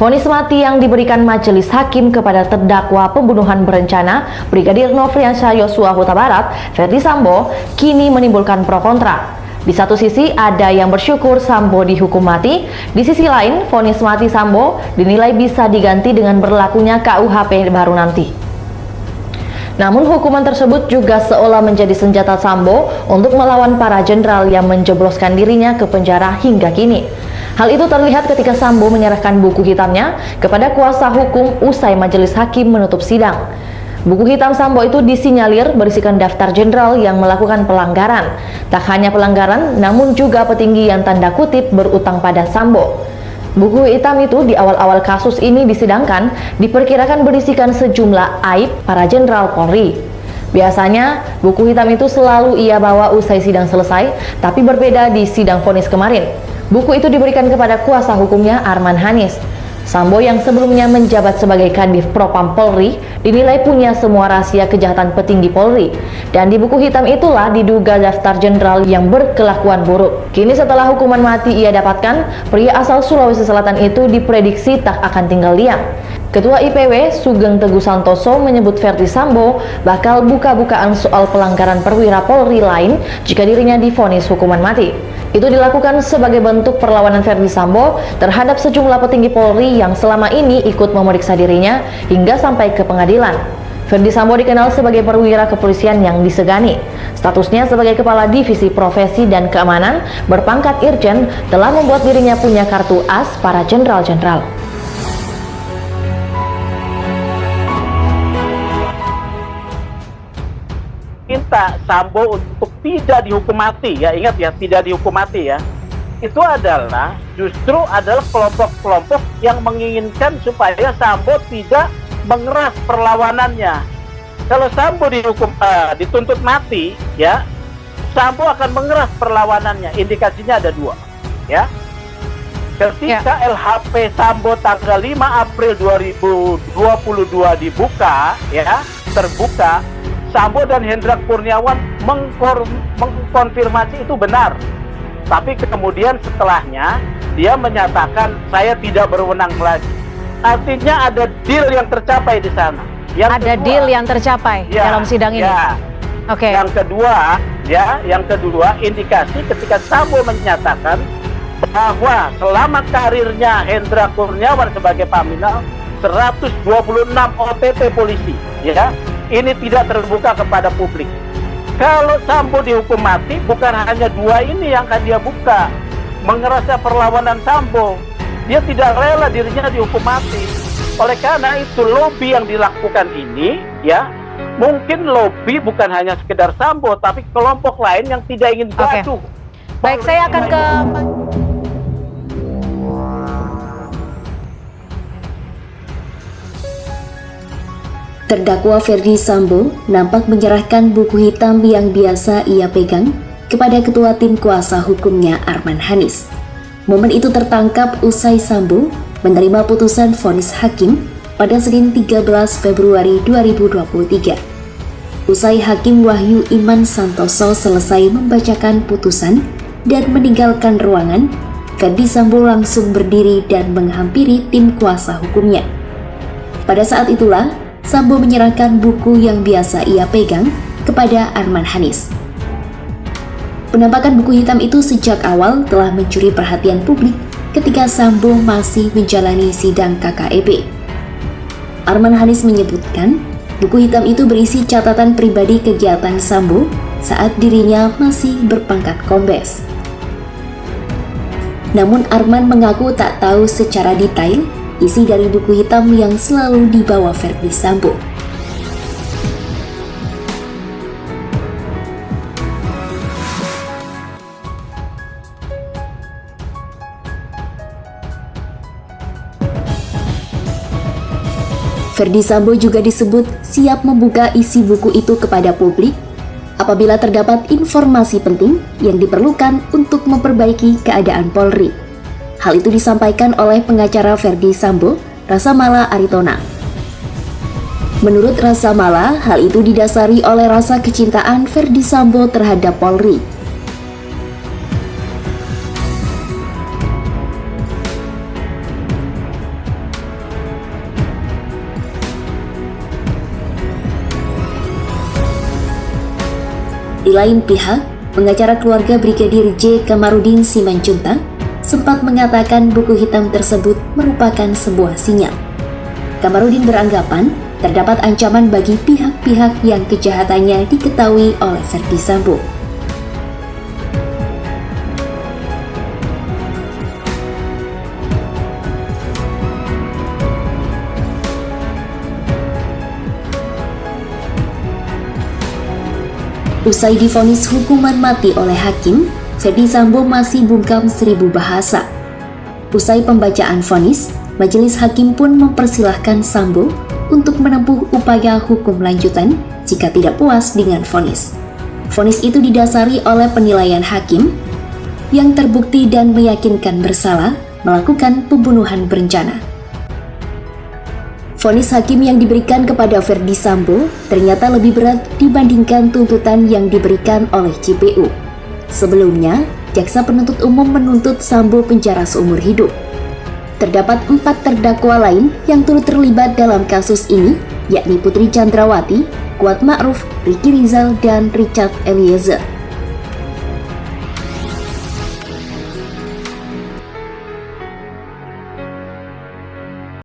Vonis mati yang diberikan majelis hakim kepada terdakwa pembunuhan berencana Brigadir Nofriansyah Yosua Huta Barat, Ferdy Sambo, kini menimbulkan pro kontra. Di satu sisi ada yang bersyukur Sambo dihukum mati, di sisi lain vonis mati Sambo dinilai bisa diganti dengan berlakunya KUHP baru nanti. Namun hukuman tersebut juga seolah menjadi senjata Sambo untuk melawan para jenderal yang menjebloskan dirinya ke penjara hingga kini. Hal itu terlihat ketika Sambo menyerahkan buku hitamnya kepada kuasa hukum usai majelis hakim menutup sidang. Buku hitam Sambo itu disinyalir berisikan daftar jenderal yang melakukan pelanggaran. Tak hanya pelanggaran, namun juga petinggi yang tanda kutip berutang pada Sambo. Buku hitam itu di awal-awal kasus ini disidangkan diperkirakan berisikan sejumlah aib para jenderal Polri. Biasanya, buku hitam itu selalu ia bawa usai sidang selesai, tapi berbeda di sidang vonis kemarin. Buku itu diberikan kepada kuasa hukumnya Arman Hanis. Sambo yang sebelumnya menjabat sebagai Kadif Propam Polri dinilai punya semua rahasia kejahatan petinggi Polri, dan di buku hitam itulah diduga daftar jenderal yang berkelakuan buruk. Kini setelah hukuman mati ia dapatkan, pria asal Sulawesi Selatan itu diprediksi tak akan tinggal diam. Ketua IPW Sugeng Teguh Santoso menyebut Ferdy Sambo bakal buka-bukaan soal pelanggaran perwira Polri lain jika dirinya divonis hukuman mati. Itu dilakukan sebagai bentuk perlawanan Ferdy Sambo terhadap sejumlah petinggi Polri yang selama ini ikut memeriksa dirinya hingga sampai ke pengadilan. Ferdy Sambo dikenal sebagai perwira kepolisian yang disegani. Statusnya sebagai Kepala Divisi Profesi dan Keamanan berpangkat Irjen telah membuat dirinya punya kartu as para jenderal-jenderal. Minta Sambo untuk tidak dihukum mati, ya ingat ya, tidak dihukum mati ya. Itu adalah justru adalah kelompok-kelompok yang menginginkan supaya Sambo tidak mengeras perlawanannya. Kalau Sambo dituntut mati, ya, Sambo akan mengeras perlawanannya. Indikasinya ada dua, ya. Ketika LHP Sambo tanggal 5 April 2022 dibuka, ya, terbuka, Sambo dan Hendra Kurniawan mengkonfirmasi itu benar. Tapi kemudian setelahnya dia menyatakan saya tidak berwenang lagi. Artinya ada deal yang tercapai di sana. Deal yang tercapai dalam sidang ini. Oke. Yang kedua, indikasi ketika Sambo menyatakan bahwa selama karirnya Hendra Kurniawan sebagai Paminal 126 OTT polisi, ya. Ini tidak terbuka kepada publik. Kalau Sambo dihukum mati, bukan hanya dua ini yang akan dia buka. Mengerasnya perlawanan Sambo, dia tidak rela dirinya dihukum mati. Oleh karena itu, lobby yang dilakukan ini, ya, mungkin lobby bukan hanya sekedar Sambo, tapi kelompok lain yang tidak ingin gaduh. Baik, saya akan ke Terdakwa Ferdy Sambo nampak menyerahkan buku hitam yang biasa ia pegang kepada ketua tim kuasa hukumnya Arman Hanis. Momen itu tertangkap usai Sambo menerima putusan vonis hakim pada Senin 13 Februari 2023. Usai Hakim Wahyu Iman Santoso selesai membacakan putusan dan meninggalkan ruangan, Ferdy Sambo langsung berdiri dan menghampiri tim kuasa hukumnya. Pada saat itulah Sambo menyerahkan buku yang biasa ia pegang kepada Arman Hanis. Penampakan buku hitam itu sejak awal telah mencuri perhatian publik ketika Sambo masih menjalani sidang KKEP. Arman Hanis menyebutkan buku hitam itu berisi catatan pribadi kegiatan Sambo saat dirinya masih berpangkat kombes. Namun Arman mengaku tak tahu secara detail isi dari buku hitam yang selalu dibawa Ferdy Sambo. Ferdy Sambo juga disebut siap membuka isi buku itu kepada publik apabila terdapat informasi penting yang diperlukan untuk memperbaiki keadaan Polri. Hal itu disampaikan oleh pengacara Ferdy Sambo, Rasamala Aritona. Menurut Rasamala, hal itu didasari oleh rasa kecintaan Ferdy Sambo terhadap Polri. Di lain pihak, pengacara keluarga Brigadir J. Kamarudin Simanjuntak sempat mengatakan buku hitam tersebut merupakan sebuah sinyal. Kamarudin beranggapan terdapat ancaman bagi pihak-pihak yang kejahatannya diketahui oleh Verdi Sambo. Usai divonis hukuman mati oleh hakim, Verdi Sambo masih bungkam 1000 bahasa. Usai pembacaan vonis, majelis hakim pun mempersilahkan Sambo untuk menempuh upaya hukum lanjutan jika tidak puas dengan vonis. Vonis itu didasari oleh penilaian hakim yang terbukti dan meyakinkan bersalah melakukan pembunuhan berencana. Vonis hakim yang diberikan kepada Verdi Sambo ternyata lebih berat dibandingkan tuntutan yang diberikan oleh JPU. Sebelumnya, jaksa penuntut umum menuntut Sambo penjara seumur hidup. Terdapat 4 terdakwa lain yang turut terlibat dalam kasus ini, yakni Putri Chandrawati, Kuat Ma'ruf, Ricky Rizal, dan Richard Eliezer.